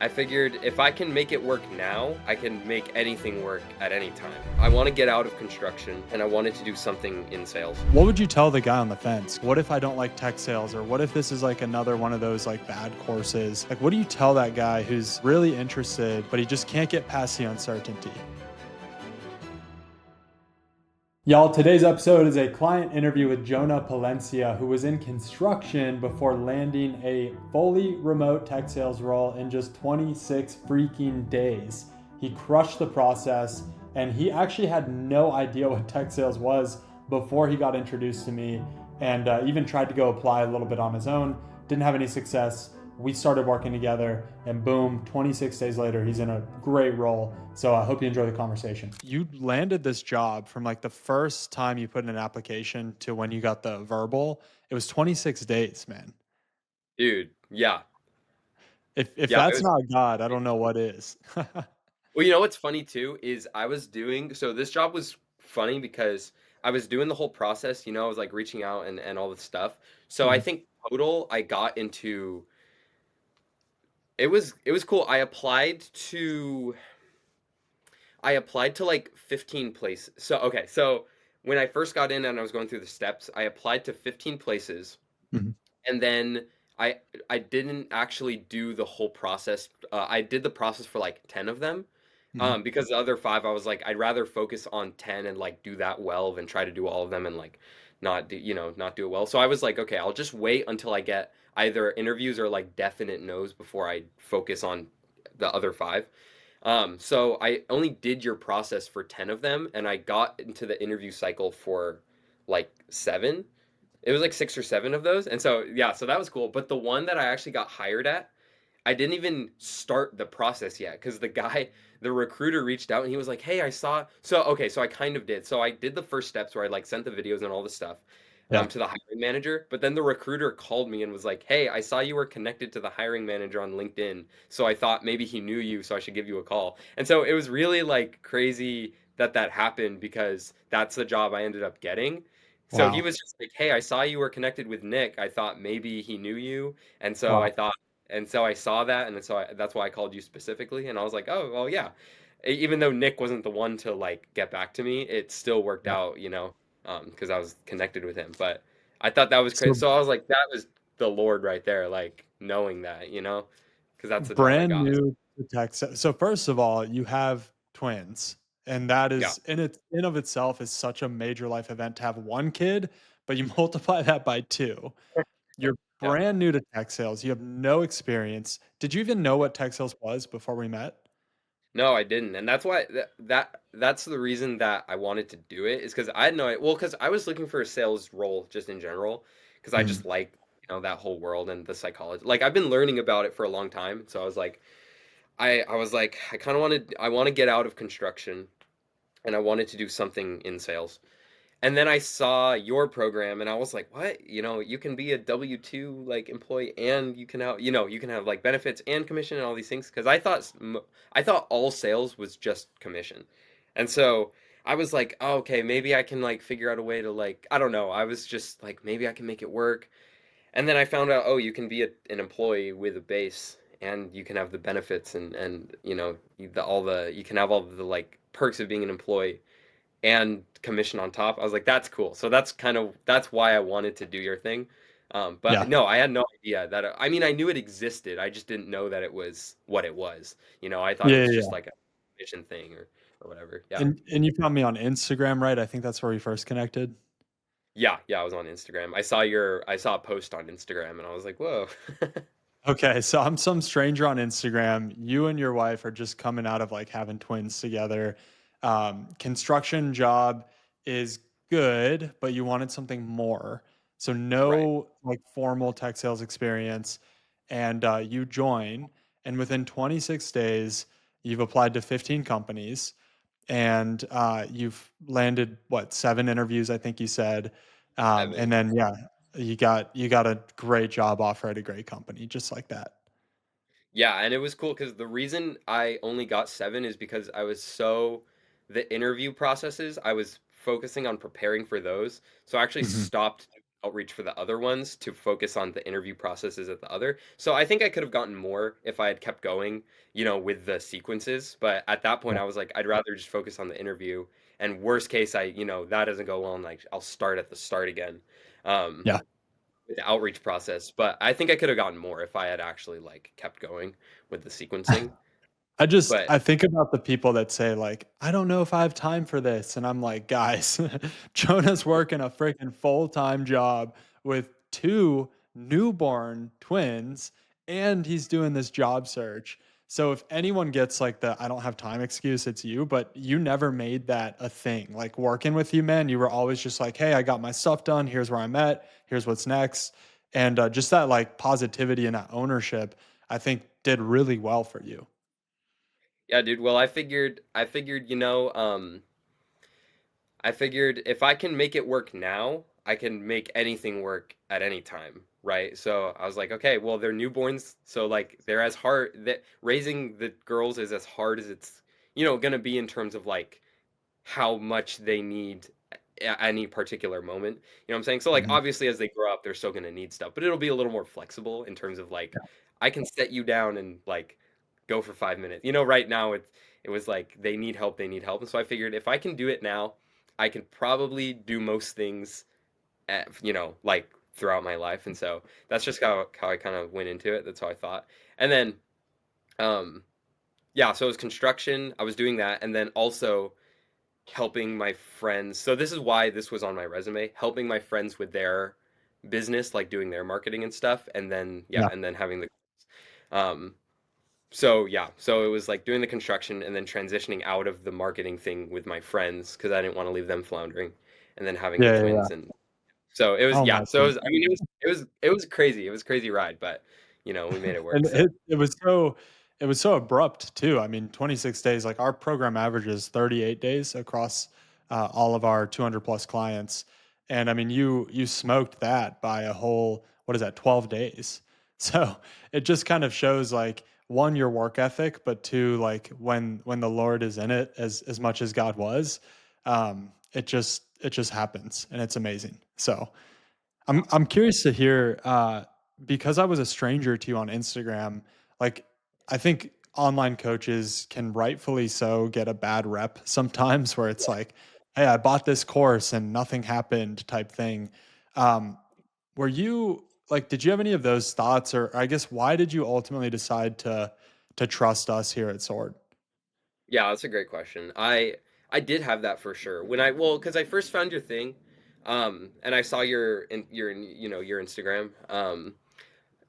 I figured if I can make it work now, I can make anything work at any time. I want to get out of construction and I wanted to do something in sales. What would you tell the guy on the fence? What if I don't like tech sales? Or what if this is like another one of those like bad courses? Like, what do you tell that guy who's really interested, but he just can't get past the uncertainty? Y'all, today's episode is a client interview with Jonah Palencia, who was in construction before landing a fully remote tech sales role in just 26 freaking days. He crushed the process, and he actually had no idea what tech sales was before he got introduced to me, and even tried to go apply a little bit on his own. Didn't have any success. We started working together, and boom, 26 days later, he's in a great role. So I hope you enjoy the conversation. You landed this job from like the first time you put in an application to when you got the verbal. It was 26 days, man. Dude, yeah. If Yeah, it that's was. not God, I don't know what is. Well, you know what's funny too is I was doing so this job was funny because I was doing the whole process, I was like reaching out and all this stuff. So I Mhm. think total I got into it was cool. I applied to like 15 places. So okay, so when I first got in and I was going through the steps, I applied to 15 places, Mhm. and then I I didn't actually do the whole process. I did the process for like 10 of them. Mhm. Because the other five, I was like, I'd rather focus on 10 and like do that well than try to do all of them and like not do it well. So I was like, okay, I'll just wait until I get either interviews or like definite no's before I focus on the other five. So I only did your process for 10 of them, and I got into the interview cycle for like seven. It was like six or seven of those. And so, yeah, so that was cool. But the one that I actually got hired at, I didn't even start the process yet because the recruiter reached out and he was like, "Hey, I saw." So, okay, so I kind of did. So I did the first steps where I like sent the videos and all the stuff Yeah. to the hiring manager. But then the recruiter called me and was like, "Hey, I saw you were connected to the hiring manager on LinkedIn. So I thought maybe he knew you, so I should give you a call." And so it was really like crazy that that happened because that's the job I ended up getting. So he Wow. was just like, "Hey, I saw you were connected with Nick. I thought maybe he knew you." And so I Wow. thought and so I saw that, and so that's why I called you specifically. And I was like, "Oh, well, yeah." Even though Nick wasn't the one to like get back to me, it still worked Yeah. out, because I was connected with him. But I thought that was crazy. So So I was like, that was the Lord right there, like knowing that, because that's the job I brand got. new to tech. So first of all, you have twins, and that Yeah, is in of itself is such a major life event to have one kid, but you multiply that by two. You're yeah. brand new to tech sales. You have no experience. Did you even know what tech sales was before we met? No, I didn't, and that's why that's the reason that I wanted to do it is because I had no well, because I was looking for a sales role just in general, because I Mhm. just like that whole world and the psychology. Like I've been learning about it for a long time, so I was like I kind of want to get out of construction, and I wanted to do something in sales. And then I saw your program and I was like, "What? You can be a W-2 like employee and you can have like benefits and commission and all these things." Because I thought all sales was just commission. And so I was like, oh, "Okay, maybe I can like figure out a way to like I don't know." I was just like, maybe I can make it work. And then I found out, oh, you can be an employee with a base and you can have the benefits and you can have all the like perks of being an employee and commission on top. I was like, that's cool. So that's why I wanted to do your thing. But Yeah. no, I had no idea that. I mean, I knew it existed. I just didn't know that it was what it was. I thought it Yeah, was yeah, just yeah. like a commission thing or whatever. Yeah, And you found me on Instagram, right? I think that's where we first connected. yeah, yeah. I was on Instagram. I saw a post on Instagram, and I was like, whoa. Okay, so I'm some stranger on Instagram. You and your wife are just coming out of like having twins together. Construction job is good, but you wanted something more. So Right. no like formal tech sales experience, and you join, and within 26 days, you've applied to 15 companies, and you've landed what 7 interviews, I think you said, and Evan. then yeah, you got a great job offer at a great company, just like that. Yeah, and it was cool because the reason I only got seven is because the interview processes, I was focusing on preparing for those. So I actually Mhm. stopped. outreach for the other ones to focus on the interview processes at the other. So I think I could have gotten more if I had kept going, with the sequences. But at that point, Yeah. I was like, I'd rather just focus on the interview. And worst case, that doesn't go well, and like I'll start at the start again, um, Yeah. with the outreach process. But I think I could have gotten more if I had actually like kept going with the sequencing. But I think about the people that say like, "I don't know if I have time for this." And I'm like, "Guys, Jonah's working a freaking full-time job with 2 newborn twins and he's doing this job search." So if anyone gets like the "I don't have time" excuse, it's you, but you never made that a thing. Like working with you, man, you were always just like, "Hey, I got my stuff done. Here's where I'm at. Here's what's next." And just that like positivity and that ownership, I think did really well for you. yeah, dude. Well, I figured if I can make it work now, I can make anything work at any time, right? So I was like, okay, well, they're newborns, so like they're as hard that raising the girls is as hard as it's, gonna be in terms of like how much they need at any particular moment. You know what I'm saying? So like Mhm. obviously as they grow up, they're still gonna need stuff, but it'll be a little more flexible in terms of like I can set you down and like go for 5 minutes. Right now it was like they need help. And so I figured if I can do it now, I can probably do most things like throughout my life. And so that's just how I kind of went into it. That's how I thought. And then um yeah, so it was construction. I was doing that and then also helping my friends. So this is why this was on my resume, helping my friends with their business, like doing their marketing and stuff, and then yeah, Yeah. and then having the um so yeah, so it was like doing the construction and then transitioning out of the marketing thing with my friends because I didn't want to leave them floundering, and then having the Yeah, yeah, yeah. twins. And so it was, Oh yeah, my so it goodness. was, I mean, it was crazy. It was a crazy ride, but we made it work. And So it was so abrupt too. I mean, 26 days, like our program averages 38 days across all of our 200 plus clients. And I mean, you smoked that by a whole, what is that, 12 days. So it just kind of shows like one, your work ethic, but two, like when the Lord is in it as much as God was, it just happens and it's amazing. So I'm curious to hear because I was a stranger to you on Instagram, like I think online coaches can rightfully so get a bad rep sometimes where it's like, hey, I bought this course and nothing happened type thing. Um, were you like, did you have any of those thoughts, or I guess why did you ultimately decide to trust us here at Sword? yeah, that's a great question. I did have that for sure when because I first found your thing, and I saw your Instagram.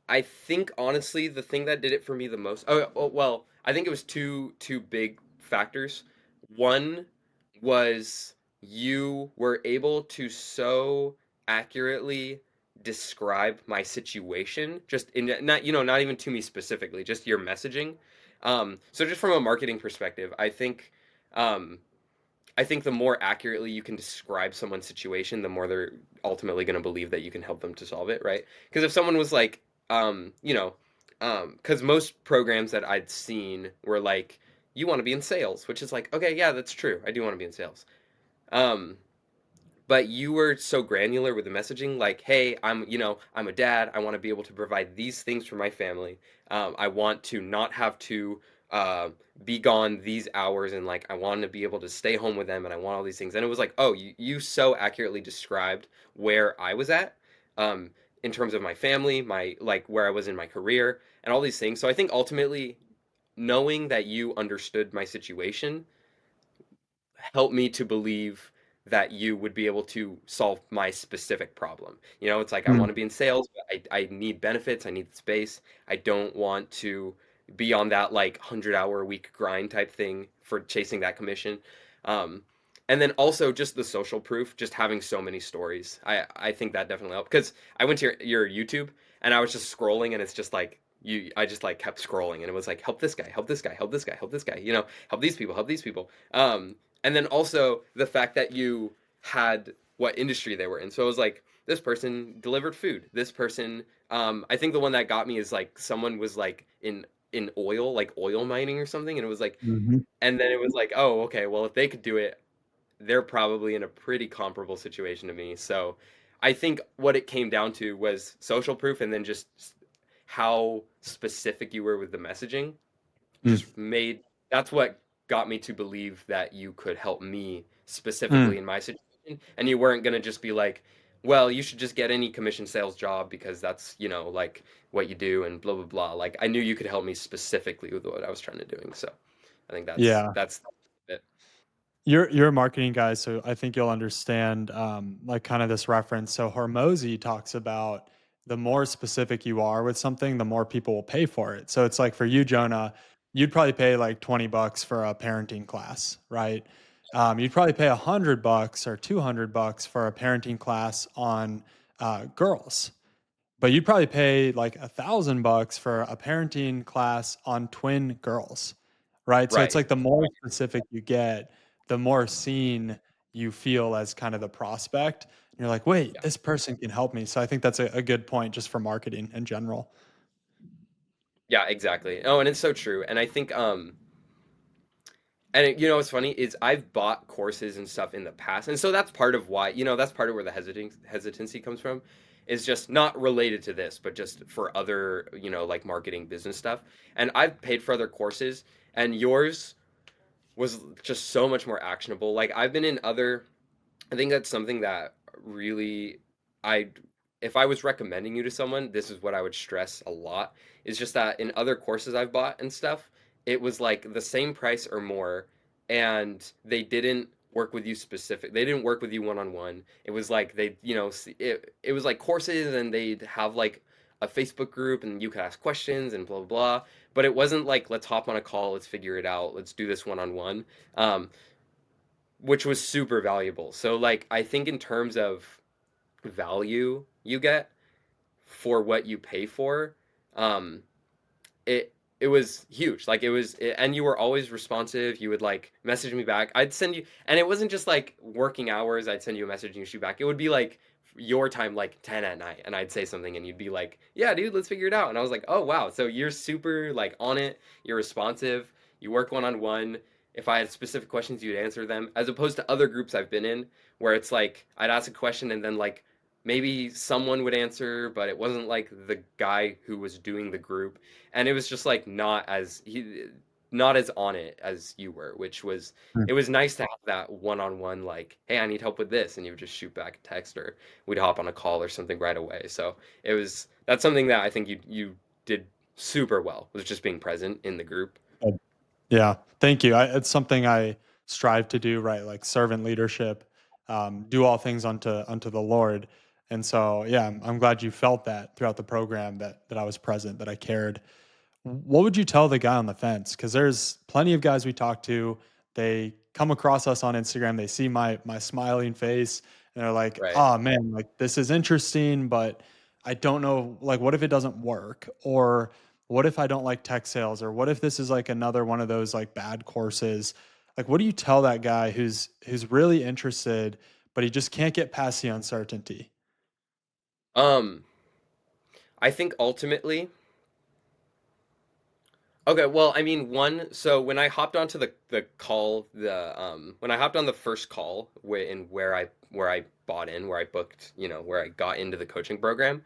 I think honestly, the thing that did it for me the most. Oh well, I think it was two big factors. One was you were able to so accurately describe my situation, just in not even to me specifically, just your messaging. So just from a marketing perspective, um, I think the more accurately you can describe someone's situation, the more they're ultimately going to believe that you can help them to solve it, right? Because if someone was like, because most programs that I'd seen were like, you want to be in sales, which is like, okay, yeah, that's true. I do want to be in sales. Um, but you were so granular with the messaging, like, hey, I'm a dad. I want to be able to provide these things for my family. I want to not have to uh, be gone these hours, and like I want to be able to stay home with them, and I want all these things. And it was like, oh, you so accurately described where I was at, um, in terms of my family, my like where I was in my career, and all these things. So I think ultimately knowing that you understood my situation help me to believe that you would be able to solve my specific problem. It's like I want Mm, to be in sales, but I need benefits, I need space. I don't want to be on that like 100-hour a week grind type thing for chasing that commission. Um, and then also just the social proof, just having so many stories. I think that definitely helped because I went to your YouTube and I was just scrolling and it's just like I just like kept scrolling and it was like help this guy, help this guy, help this guy, help this guy, help these people, help these people. And then also the fact that you had what industry they were in. So it was like this person delivered food. This person, I think the one that got me is like someone was like in oil, like oil mining or something, and it was like, mhm. and then it was like, oh, okay, well if they could do it, they're probably in a pretty comparable situation to me. So I think what it came down to was social proof, and then just how specific you were with the messaging Mm. just made that's what got me to believe that you could help me Mm. specifically in my situation, and you weren't going to just be like, well, you should just get any commission sales job because that's, like what you do and blah blah blah. Like I knew you could help me specifically with what I was trying to doing. So I think that's Yeah. that's it. You're a marketing guy, so I think you'll understand like kind of this reference. So Hormozy talks about the more specific you are with something, the more people will pay for it. So it's like for you, Jonah, you'd probably pay like $20 for a parenting class, right? You'd probably pay $100 or $200 for a parenting class on girls, but you'd probably pay like $1,000 for a parenting class on twin girls, right? So it's Right. like the more specific you get, the more seen you feel as kind of the prospect. And you're like, wait, Yeah. this person can help me. So I think that's a good point just for marketing in general. Yeah, exactly. Oh, and it's so true. And I think and what's funny is I've bought courses and stuff in the past, and so that's part of why, that's part of where the hesitancy comes from, is just not related to this, but just for other, like marketing business stuff. And I've paid for other courses, and yours was just so much more actionable. Like I've been in other, I think that's something that really, I, if I was recommending you to someone, this is what I would stress a lot. Is just that in other courses I've bought and stuff, it was like the same price or more, and they didn't work with you specific. They didn't work with you one on one. It was like they, it was like courses, and they'd have like a Facebook group, and you could ask questions and blah blah blah. But it wasn't like let's hop on a call, let's figure it out, let's do this one on one. Which was super valuable. So like I think in terms of value you get for what you pay for, um, it was huge. Like and you were always responsive. You would like message me back. I'd send you, and it wasn't just like working hours. I'd send you a message and you shoot back. It would be like your time, like 10 at night, and I'd say something, and you'd be like, "Yeah, dude, let's figure it out." And I was like, "Oh wow!" So you're super like on it. You're responsive. You work one on one. If I had specific questions, you'd answer them, as opposed to other groups I've been in where it's like I'd ask a question, and then like maybe someone would answer, but it wasn't like the guy who was doing the group, and it was just like not as on it as you were, which was Mm. it was nice to have that one-on-one, like, hey, I need help with this, and you would just shoot back a text, or we'd hop on a call or something right away. So that's something that I think you did super well, was just being present in the group. Yeah, thank you. It's something I strive to do, right? Like servant leadership, do all things unto the Lord. And so, yeah, I'm glad you felt that throughout the program that I was present, that I cared. What would you tell the guy on the fence? Because there's plenty of guys we talk to. They come across us on Instagram. They see my smiling face, and they're like, Right. "Oh man, like this is interesting, but I don't know. Like, what if it doesn't work? Or what if I don't like tech sales? Or what if this is like another one of those like bad courses? Like, what do you tell that guy who's really interested, but he just can't get past the uncertainty?" um I think ultimately, okay, well, I mean, so when I hopped onto the call, when I hopped on the first call, where I bought in, where I booked, where I got into the coaching program,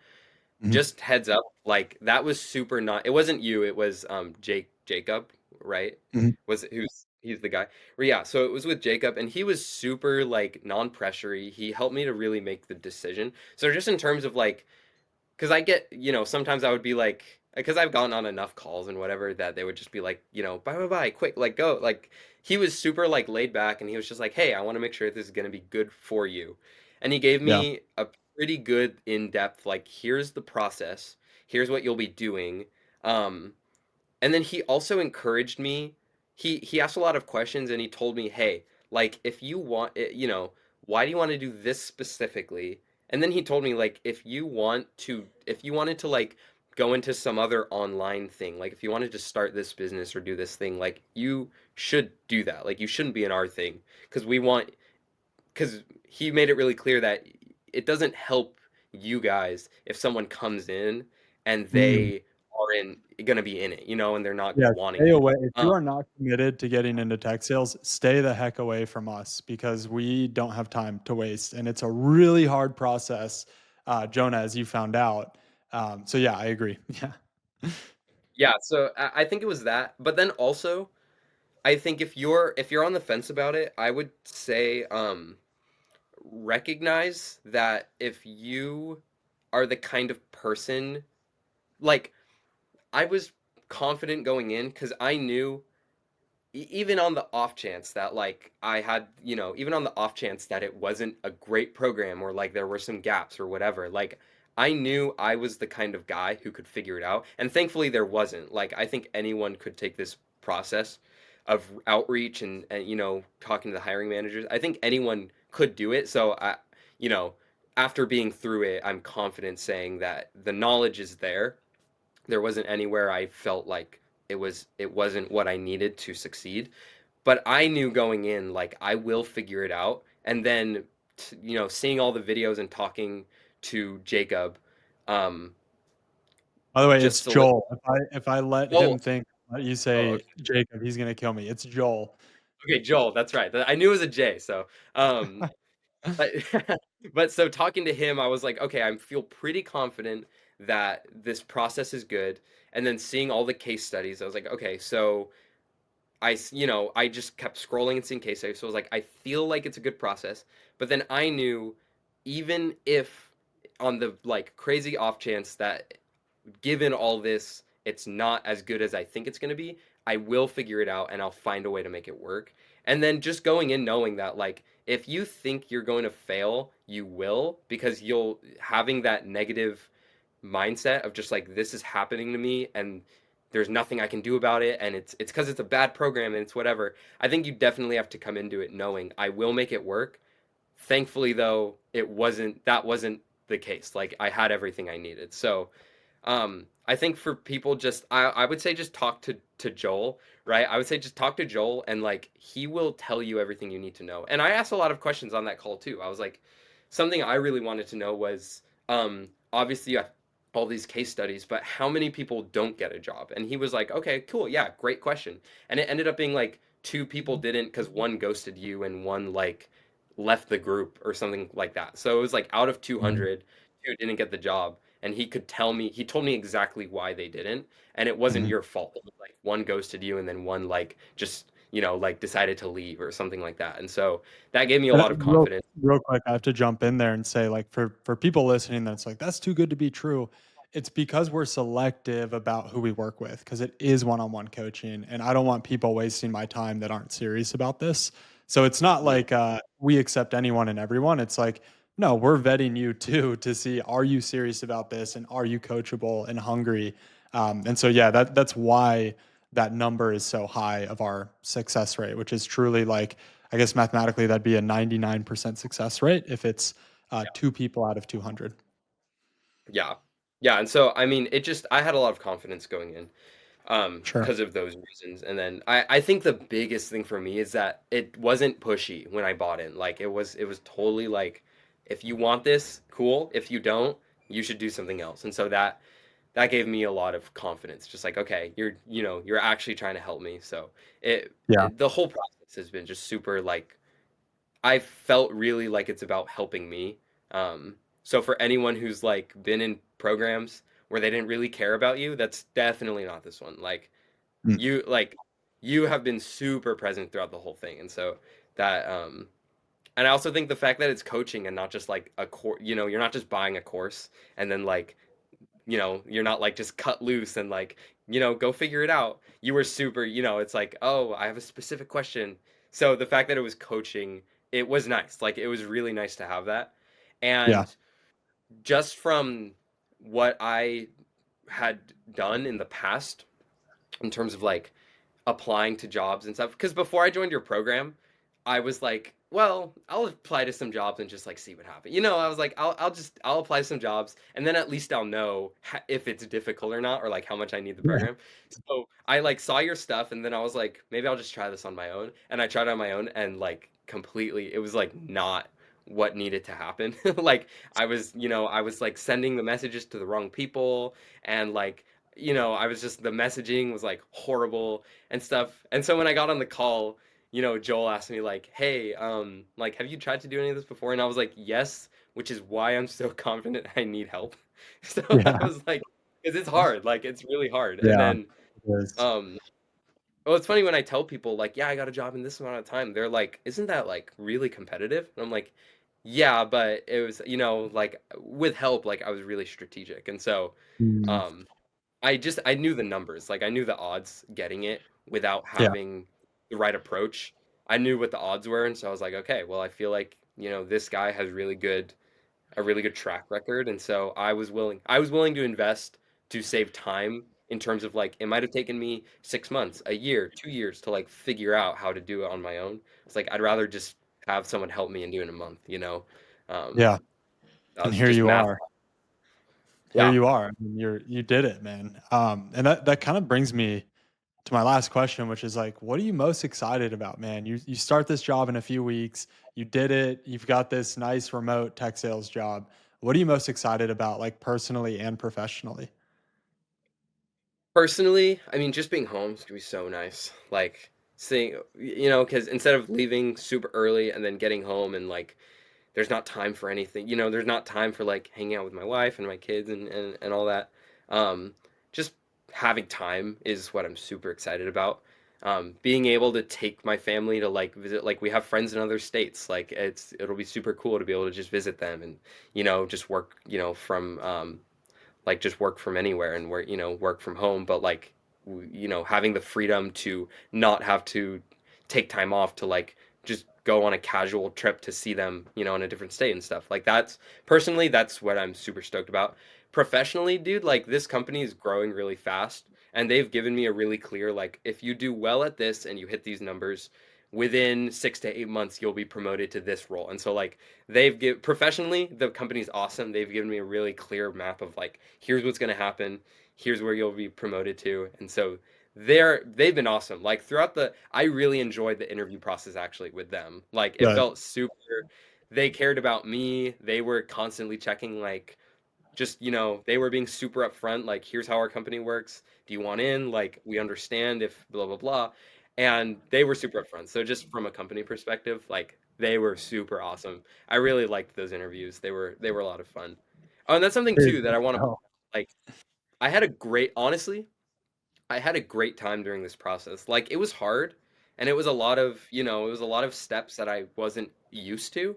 Mhm. just heads up, like that was super not, it wasn't you, it was Jacob, right? Mhm. He's the guy. Well, yeah, so it was with Jacob, and he was super like non-pressury. He helped me to really make the decision. So just in terms of like, because I get, sometimes I would be like, because I've gotten on enough calls and whatever that they would just be like, bye, bye, bye, quick, like go. Like he was super like laid back, and he was just like, hey, I want to make sure this is going to be good for you. And he gave Yeah. me a pretty good in-depth, like, here's the process, here's what you'll be doing. Um, and then he also encouraged me. He asked a lot of questions, and he told me, "Hey, like if you want it, why do you want to do this specifically?" And then he told me like if you wanted to like go into some other online thing, like if you wanted to start this business or do this thing, like you should do that. Like you shouldn't be in our thing, because because he made it really clear that it doesn't help you guys if someone comes in and Mm. they aren't going to be in it, and they're not Yeah, wanting stay it. away. If Um, you are not committed to getting into tech sales, stay the heck away from us because we don't have time to waste. And it's a really hard process, Jonah, as you found out. So yeah, I agree. Yeah. yeah, so I think it was that, but then also I think if you're on the fence about it, I would say recognize that if you are the kind of person, like, I was confident going in because I knew, even on the off chance that, like, I had, even on the off chance that it wasn't a great program, or like there were some gaps or whatever, like, I knew I was the kind of guy who could figure it out. And thankfully there wasn't. Like, I think anyone could take this process of outreach and talking to the hiring managers. I think anyone could do it. So you know, after being through it, I'm confident saying that the knowledge is there. There wasn't anywhere I felt like it wasn't what I needed to succeed. But I knew going in, like, I will figure it out. And then seeing all the videos and talking to Jacob, um By the way, it's just solid. Joel. If I let Oh, him think that you oh, say okay. Jacob, he's gonna kill me. It's Joel. Okay, Joel, that's right. I knew it was a J. So but but so talking to him, I was like, okay, I feel pretty confident that this process is good. And then seeing all the case studies, I was like, okay, so I just kept scrolling and seeing case studies. So I was like, I feel like it's a good process. But then I knew, even if on the, like, crazy off chance that, given all this, it's not as good as I think it's going to be, I will figure it out and I'll find a way to make it work. And then just going in knowing that, like, if you think you're going to fail, you will, because you'll having that negative mindset of just like, this is happening to me and there's nothing I can do about it, and it's because it's a bad program and it's whatever. I think you definitely have to come into it knowing I will make it work. Thankfully though, that wasn't the case. Like, I had everything I needed. So I think for people, just I would say just talk to Joel, right? I would say just talk to Joel, and like, he will tell you everything you need to know. And I asked a lot of questions on that call too. I was like, something I really wanted to know was, obviously you have all these case studies, but how many people don't get a job? And he was like, okay, cool, yeah, great question. And it ended up being like two people didn't, because one ghosted you and one, like, left the group or something like that. So it was like, out of Mhm. 200, two didn't get the job. And he told me exactly why they didn't, and it wasn't Mhm. your fault. It was like one ghosted you and then one, like, just like, decided to leave or something like that. And so that gave me a And lot of real confidence. real quick, I have to jump in there and say, like, for people listening that's like, "That's too good to be true." It's because we're selective about who we work with, because it is one-on-one coaching, and I don't want people wasting my time that aren't serious about this. So it's not Mhm. like, we accept anyone and everyone. It's like, no, we're vetting you too to see, are you serious about this, and are you coachable and hungry? And so, yeah, that's why that number is so high of our success rate, which is truly, like, I guess mathematically that'd be a 99% success rate if it's two people out of 200. Yeah. Yeah, and so, I mean, I had a lot of confidence going in, Sure. because of those reasons. And then I think the biggest thing for me is that it wasn't pushy when I bought in. Like, it was totally like, if you want this, cool. If you don't, you should do something else. And so that gave me a lot of confidence. Just like, okay, you're actually trying to help me. So Yeah. the whole process has been just super, like, I felt really like it's about helping me. So for anyone who's, like, been in programs where they didn't really care about you, that's definitely not this one. Mm. Like, you have been super present throughout the whole thing. And so that and I also think the fact that it's coaching and not just like a course, you're not just buying a course and then, like, you're not, like, just cut loose and, like, go figure it out. You were super, it's like, oh, I have a specific question. So the fact that it was coaching, it was nice. Like, it was really nice to have that. Yeah. And just from what I had done in the past, in terms of, like, applying to jobs and stuff, because before I joined your program, I was like, well, I'll apply to some jobs and just, like, see what happens. I was like, I'll apply to some jobs, and then at least I'll know if it's difficult or not, or, like, how much I need the Yeah. program. So I, like, saw your stuff, and then I was like, maybe I'll just try this on my own. And I tried it on my own, and, like, completely, it was like not what needed to happen. Like, I was like, sending the messages to the wrong people, and, like, I was just, the messaging was like horrible and stuff. And so when I got on the call, Joel asked me like, "Hey, like, have you tried to do any of this before?" And I was like, "Yes," which is why I'm so confident I need help. So I Yeah. was like, because it's hard, like it's really hard. And Yeah. then, It is. um, well, it's funny when I tell people like, "Yeah, I got a job in this amount of time." They're like, "Isn't that like really competitive?" And I'm like, "Yeah, but it was, like with help, like I was really strategic." And so, Mm. um, I knew the numbers. Like I knew the odds getting it without Yeah. having the right approach. I knew what the odds were, and so I was like, okay, well, I feel like, this guy has a really good track record, and so I was willing to invest to save time in terms of like it might have taken me 6 months, a year, 2 years to like figure out how to do it on my own. It's like I'd rather just have someone help me and do it in a month. Um, Yeah. that And was here just you math. are. Here Yeah. you are. I mean, you did it, man. And that kind of brings me to my last question, which is like, what are you most excited about, man? You start this job in a few weeks. You did it. You've got this nice remote tech sales job. What are you most excited about, like personally and professionally? Personally, I mean, just being home is gonna be so nice. Like seeing, because instead of leaving super early and then getting home and like there's not time for anything, there's not time for like hanging out with my wife and my kids and all that. Um, just having time is what I'm super excited about. Being able to take my family to like visit, like we have friends in other states, like it'll be super cool to be able to just visit them and just work, from like just work from anywhere and work, work from home, but like having the freedom to not have to take time off to like just go on a casual trip to see them, in a different state and stuff. Like that's what I'm super stoked about. Professionally, dude, like this company is growing really fast and they've given me a really clear like if you do well at this and you hit these numbers within 6 to 8 months you'll be promoted to this role. And so like professionally, the company's awesome. They've given me a really clear map of like, here's what's going to happen, here's where you'll be promoted to, and so they've been awesome. Like I really enjoyed the interview process actually with them. Like it Good. felt super. They cared about me. They were constantly checking like just they were being super upfront like here's how our company works, do you want in, like we understand if blah blah blah, and they were super upfront. So just from a company perspective, like they were super awesome. I really liked those interviews. They were a lot of fun. Oh, and that's something Dude, too that I want to oh, like. I had a great honestly I had a great time during this process. Like it was hard and it was a lot of steps that I wasn't used to,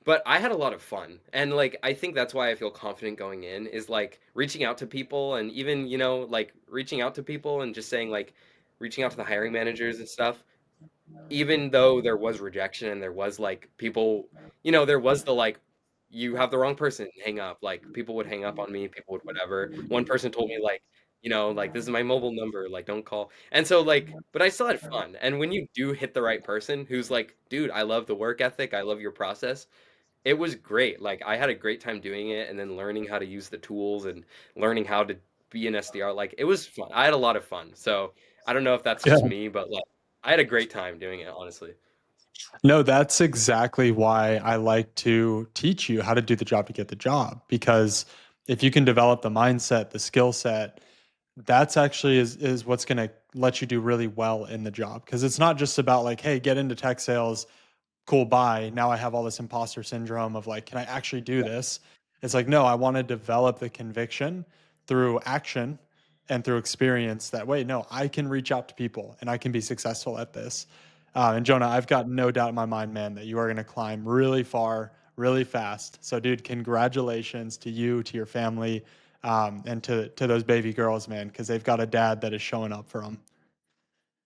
but I had a lot of fun. And like I think that's why I feel confident going in is like reaching out to people and even, like reaching out to people and just saying like reaching out to the hiring managers and stuff. Even though there was rejection and there was like people, there was the like you have the wrong person, hang up. Like people would hang up on me, people would whatever. One person told me like, like this is my mobile number, like don't call. And so like, but I still had fun. And when you do hit the right person who's like, dude, I love the work ethic, I love your process, it was great. Like I had a great time doing it and then learning how to use the tools and learning how to be an SDR. Like it was fun. I had a lot of fun. So I don't know if that's yeah. just me, but like I had a great time doing it, honestly. No, that's exactly why I like to teach you how to do the job to get the job. Because if you can develop the mindset, the skill set, that's actually is what's going to let you do really well in the job. Because it's not just about like, hey, get into tech sales, cool, bye. Now I have all this imposter syndrome of like, can I actually do Yeah. this? It's like, no, I want to develop the conviction through action and through experience that way. No, I can reach out to people and I can be successful at this. And Jonah, I've got no doubt in my mind, man, that you are going to climb really far, really fast. So, dude, congratulations to you, to your family, and to those baby girls, man, because they've got a dad that is showing up for them.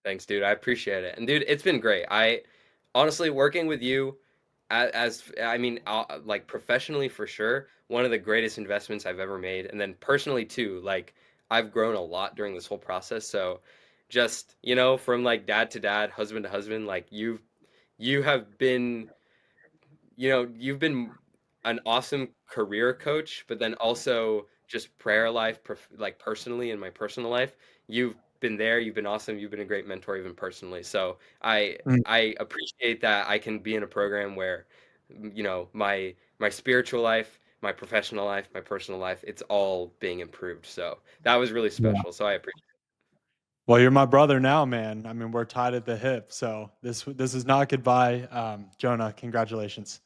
Thanks, dude. I appreciate it. And dude, it's been great. I honestly working with you as I mean, like professionally for sure, one of the greatest investments I've ever made. And then personally too, like I've grown a lot during this whole process. So just, from like dad to dad, husband to husband, like you have been, you've been an awesome career coach, but then also just prayer life, like personally in my personal life, you've been there. You've been awesome. You've been a great mentor, even personally. So Mm. I appreciate that I can be in a program where, my spiritual life, my professional life, my personal life, it's all being improved. So that was really Yeah. special. So I appreciate Well, you're my brother now, man. I mean, we're tied at the hip. So this is not goodbye. Jonah, congratulations.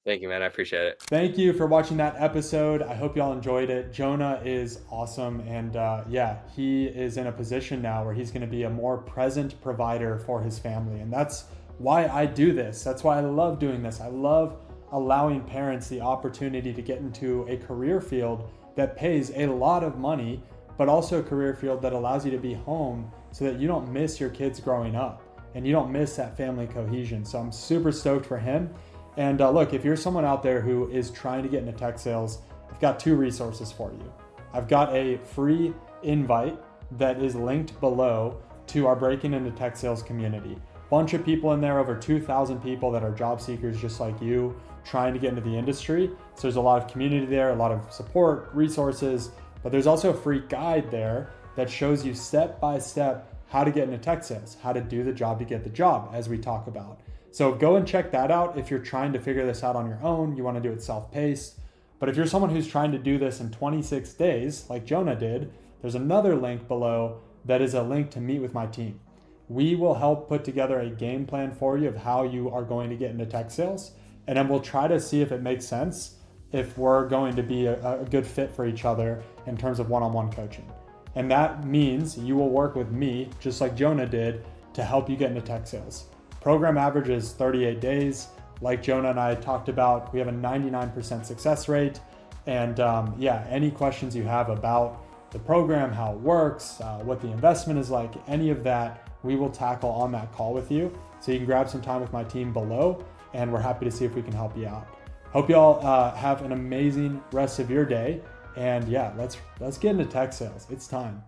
it. Thank you, man. I appreciate it. Thank you for watching that episode. I hope y'all enjoyed it. Jonah is awesome. And yeah, he is in a position now where he's going to be a more present provider for his family. And that's why I do this. That's why I love doing this. I love allowing parents the opportunity to get into a career field that pays a lot of money, but also a career field that allows you to be home so that you don't miss your kids growing up and you don't miss that family cohesion. So I'm super stoked for him. And look, if you're someone out there who is trying to get into tech sales, I've got 2 resources for you. I've got a free invite that is linked below to our Breaking Into Tech Sales community. Bunch of people in there, over 2,000 people that are job seekers just like you, trying to get into the industry. So there's a lot of community there, a lot of support, resources, but there's also a free guide there that shows you step by step how to get into tech sales, how to do the job to get the job, as we talk about. So go and check that out if you're trying to figure this out on your own, you want to do it self-paced. But if you're someone who's trying to do this in 26 days, like Jonah did, there's another link below that is a link to meet with my team. We will help put together a game plan for you of how you are going to get into tech sales. And then we'll try to see if it makes sense, if we're going to be a good fit for each other in terms of one-on-one coaching. And that means you will work with me, just like Jonah did, to help you get into tech sales. Program average is 38 days. Like Jonah and I talked about, we have a 99% success rate. And yeah, any questions you have about the program, how it works, what the investment is like, any of that, we will tackle on that call with you. So you can grab some time with my team below, and we're happy to see if we can help you out. Hope you all have an amazing rest of your day. And yeah, let's get into tech sales. It's time.